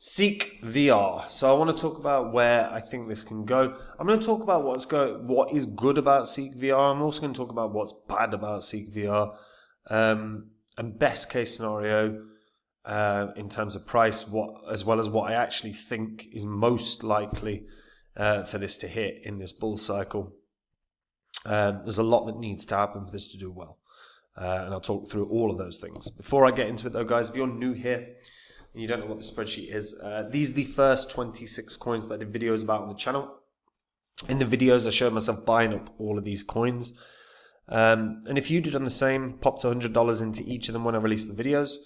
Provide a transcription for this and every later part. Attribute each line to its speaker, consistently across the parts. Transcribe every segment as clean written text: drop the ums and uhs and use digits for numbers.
Speaker 1: Ceek VR. So I want to talk about where I think this can go. I'm going to talk about what is good about Ceek VR. I'm also going to talk about what's bad about Ceek VR, and best case scenario in terms of price, as well as what I actually think is most likely for this to hit in this bull cycle. There's a lot that needs to happen for this to do well, and I'll talk through all of those things. Before I get into it, though, guys, if you're new here and you don't know what the spreadsheet is, these are the first 26 coins that I did videos about on the channel. In the videos, I showed myself buying up all of these coins. And if you did on the same, popped $100 into each of them when I released the videos,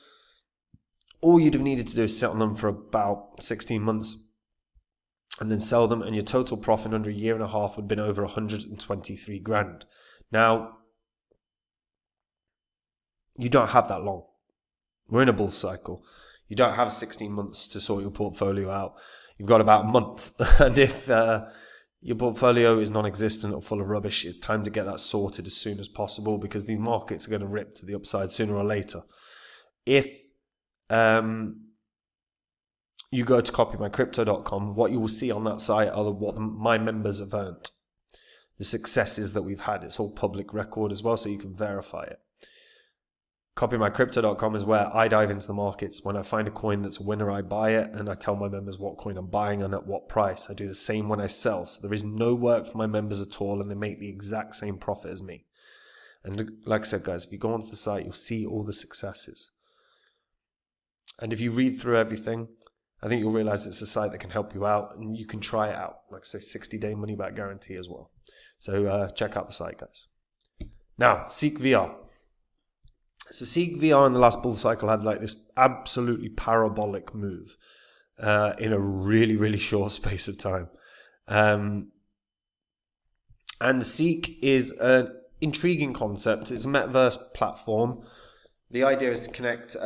Speaker 1: all you'd have needed to do is sit on them for about 16 months and then sell them, and your total profit under a year and a half would have been over 123 grand. Now, you don't have that long. We're in a bull cycle. You don't have 16 months to sort your portfolio out. You've got about a month. And if your portfolio is non-existent or full of rubbish, it's time to get that sorted as soon as possible, because these markets are going to rip to the upside sooner or later. If you go to copymycrypto.com, what you will see on that site are what my members have earned, the successes that we've had. It's all public record as well, so you can verify it. Copymycrypto.com is where I dive into the markets. When I find a coin that's a winner, I buy it, and I tell my members what coin I'm buying and at what price. I do the same when I sell. So there is no work for my members at all, and they make the exact same profit as me. And like I said, guys, if you go onto the site, you'll see all the successes. And if you read through everything, I think you'll realize it's a site that can help you out, and you can try it out. Like I say, 60-day money-back guarantee as well. So check out the site, guys. Now, Ceek VR. So Ceek VR in the last bull cycle had like this absolutely parabolic move in a really, really short space of time. And Ceek is an intriguing concept. It's a metaverse platform. The idea is to connect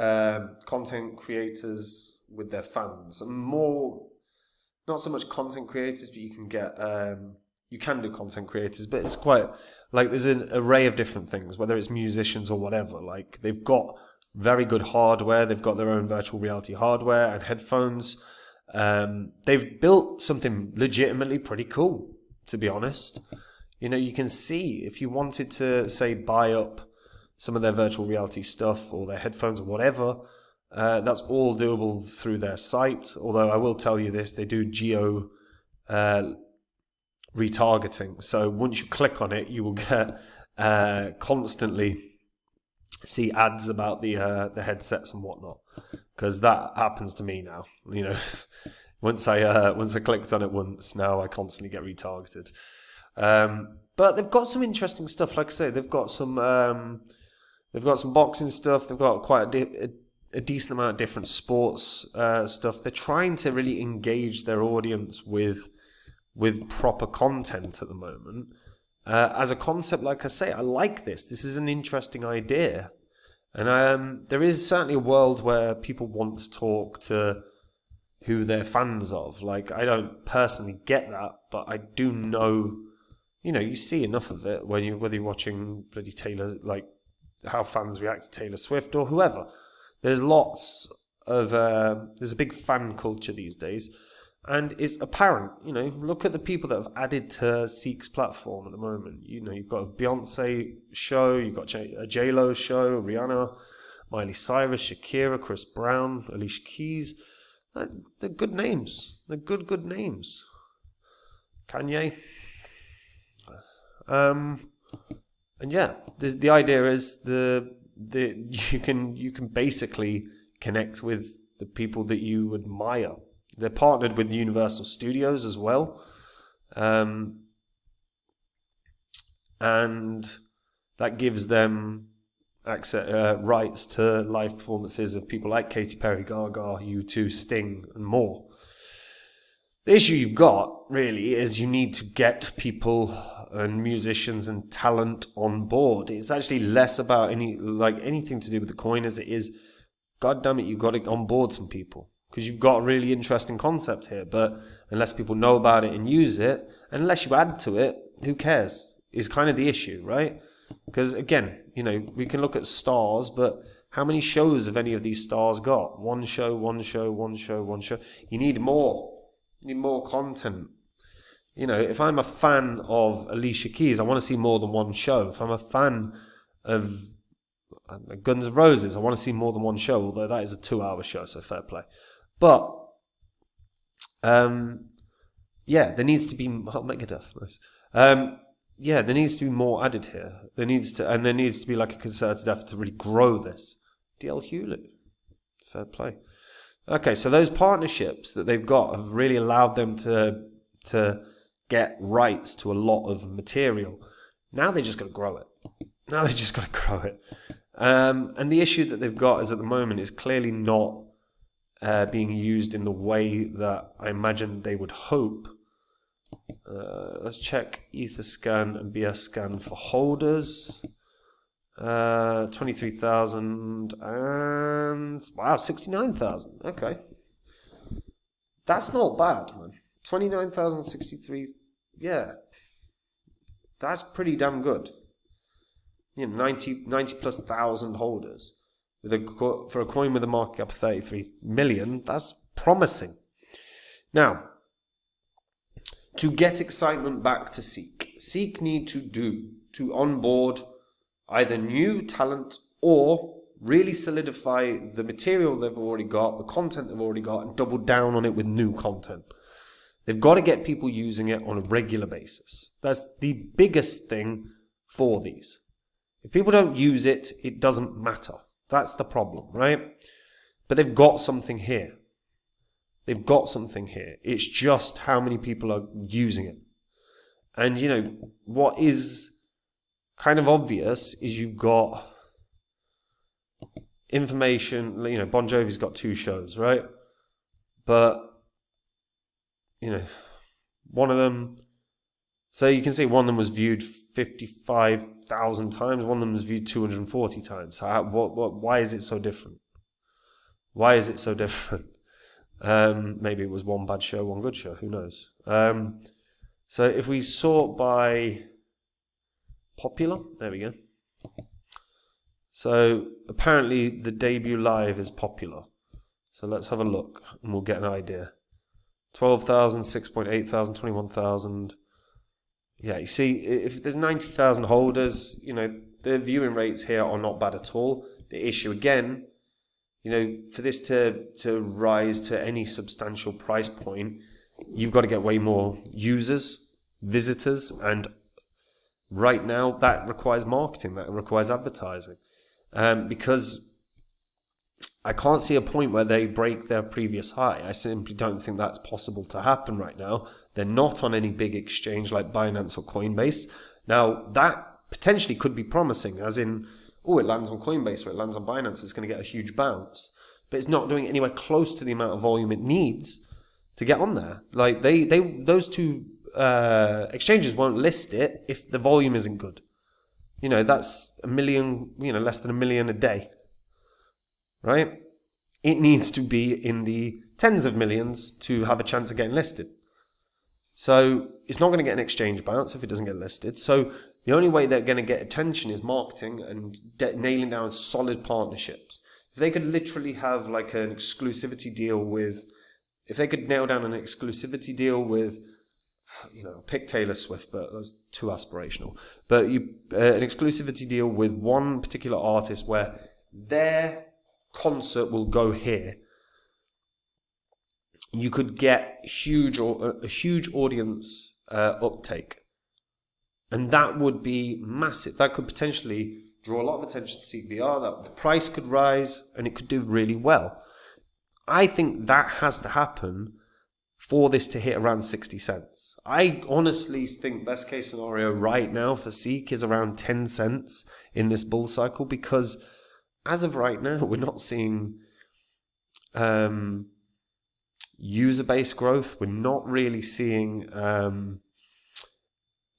Speaker 1: content creators with their fans, and more, not so much content creators, but you can do content creators, but it's quite like there's an array of different things, whether it's musicians or whatever. Like, they've got very good hardware. They've got their own virtual reality hardware and headphones. They've built something legitimately pretty cool, to be honest. You know, you can see if you wanted to, say, buy up some of their virtual reality stuff or their headphones or whatever, that's all doable through their site. Although I will tell you this, they do geo retargeting. So once you click on it, you will get constantly see ads about the headsets and whatnot, because that happens to me now. You know, once I clicked on it once, now I constantly get retargeted. But they've got some interesting stuff. Like I say, they've got some boxing stuff. They've got quite a decent amount of different sports stuff. They're trying to really engage their audience with proper content at the moment. As a concept, like I say, I like this. This is an interesting idea. And there is certainly a world where people want to talk to who they're fans of. Like, I don't personally get that, but I do know, you know, you see enough of it whether you're watching bloody Taylor, like how fans react to Taylor Swift or whoever. There's lots of, there's a big fan culture these days. And it's apparent, you know, look at the people that have added to Ceek's platform at the moment. You know, you've got a Beyonce show, you've got a J-Lo show, Rihanna, Miley Cyrus, Shakira, Chris Brown, Alicia Keys. They're good names. They're good names. Kanye. And yeah, the idea is you can basically connect with the people that you admire. They're partnered with Universal Studios as well. And that gives them access, rights to live performances of people like Katy Perry, Gaga, U2, Sting, and more. The issue you've got, really, is you need to get people and musicians and talent on board. It's actually less about anything to do with the coin as it is, God damn it, you've got to onboard some people. Because you've got a really interesting concept here, but unless people know about it and use it, unless you add to it, who cares? Is kind of the issue, right? Because again, you know, we can look at stars, but How many shows have any of these stars got? One show, one show, one show, one show. You need more. You need more content. You know, if I'm a fan of Alicia Keys, I want to see more than one show. If I'm a fan of Guns N' Roses, I want to see more than one show, although that is a 2-hour show, so fair play. But, yeah, there needs to be... Megadeth, nice. Yeah, there needs to be more added here. There needs to be like a concerted effort to really grow this. DL Hewlett, fair play. Okay, so those partnerships that they've got have really allowed them to get rights to a lot of material. Now they just got to grow it. And the issue that they've got is at the moment is clearly not being used in the way that I imagine they would hope. Let's check Etherscan and BScan for holders. 23,000 and wow, 69,000. Okay, that's not bad, man. 29,063. Yeah, that's pretty damn good. You know, 90 plus thousand holders for a coin with a market cap of 33 million. That's promising. Now, to get excitement back to Ceek need to onboard either new talent or really solidify the material they've already got, the content they've already got, and double down on it with new content. They've got to get people using it on a regular basis. That's the biggest thing for these. If people don't use it, it doesn't matter. That's the problem, right? But they've got something here. It's just how many people are using it. And, you know, what is kind of obvious is you've got information, you know, Bon Jovi's got 2 shows, right? But, you know, one of them, so you can see one of them was viewed 55,000 times, one of them was viewed 240 times. So why is it so different? Maybe it was one bad show, one good show, who knows? So if we sort by popular, there we go. So apparently the debut live is popular. So let's have a look and we'll get an idea. 12,000, 6,800, 21,000. Yeah, you see, if there's 90,000 holders, you know, the viewing rates here are not bad at all. The issue again, you know, for this to rise to any substantial price point, you've got to get way more users, visitors, and right now that requires marketing, that requires advertising. Because I can't see a point where they break their previous high. I simply don't think that's possible to happen right now. They're not on any big exchange like Binance or Coinbase. Now, that potentially could be promising, as in, oh, it lands on Coinbase or it lands on Binance, it's going to get a huge bounce. But it's not doing anywhere close to the amount of volume it needs to get on there. Like, those two exchanges won't list it if the volume isn't good. You know, that's a million, you know, less than a million a day. Right? It needs to be in the tens of millions to have a chance of getting listed. So it's not going to get an exchange bounce if it doesn't get listed. So the only way they're going to get attention is marketing and nailing down solid partnerships. If they could literally have like an exclusivity deal with, if they could nail down an exclusivity deal with, you know, pick Taylor Swift, but that's too aspirational. But an exclusivity deal with one particular artist where their concert will go here, you could get a huge audience uptake, and that would be massive. That could potentially draw a lot of attention to Ceek VR. That the price could rise, and it could do really well. I think that has to happen for this to hit around 60 cents. I honestly think best case scenario right now for Ceek is around 10 cents in this bull cycle, because as of right now, we're not seeing user base growth. We're not really seeing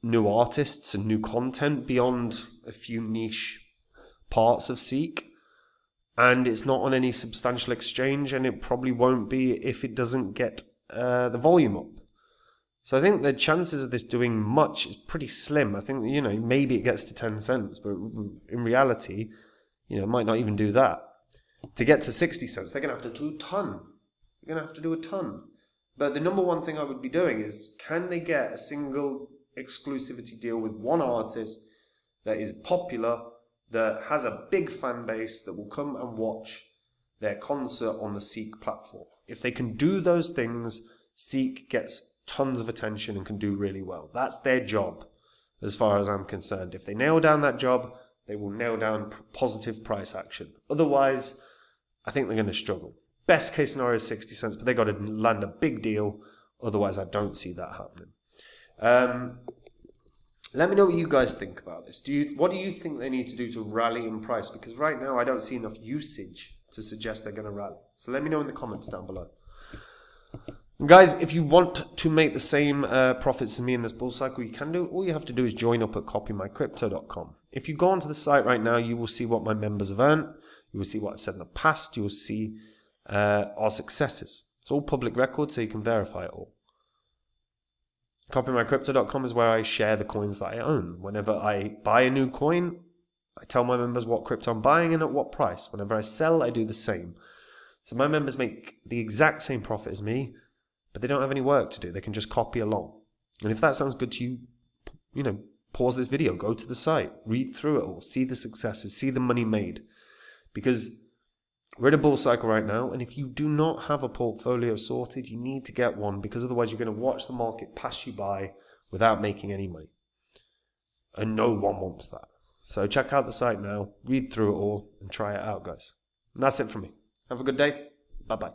Speaker 1: new artists and new content beyond a few niche parts of Ceek. And it's not on any substantial exchange, and it probably won't be if it doesn't get the volume up. So I think the chances of this doing much is pretty slim. I think, you know, maybe it gets to 10 cents, but in reality, might not even do that. To get to 60 cents, they're going to have to do a ton. They're going to have to do a ton. But the number one thing I would be doing is, can they get a single exclusivity deal with one artist that is popular, that has a big fan base, that will come and watch their concert on the Ceek platform? If they can do those things, Ceek gets tons of attention and can do really well. That's their job, as far as I'm concerned. If they nail down that job, they will nail down positive price action. Otherwise, I think they're going to struggle. Best case scenario is 60 cents, but they got to land a big deal. Otherwise, I don't see that happening. Let me know what you guys think about this. What do you think they need to do to rally in price? Because right now, I don't see enough usage to suggest they're going to rally. So let me know in the comments down below. Guys, if you want to make the same profits as me in this bull cycle, you can do. All you have to do is join up at copymycrypto.com. If you go onto the site right now, you will see what my members have earned. You will see what I've said in the past. You will see our successes. It's all public record, so you can verify it all. Copymycrypto.com is where I share the coins that I own. Whenever I buy a new coin, I tell my members what crypto I'm buying and at what price. Whenever I sell, I do the same. So my members make the exact same profit as me, but they don't have any work to do. They can just copy along. And if that sounds good to you, pause this video, go to the site, read through it all, see the successes, see the money made. Because we're in a bull cycle right now, and if you do not have a portfolio sorted, you need to get one, because otherwise you're going to watch the market pass you by without making any money. And no one wants that. So check out the site now, read through it all, and try it out, guys. And that's it from me. Have a good day. Bye-bye.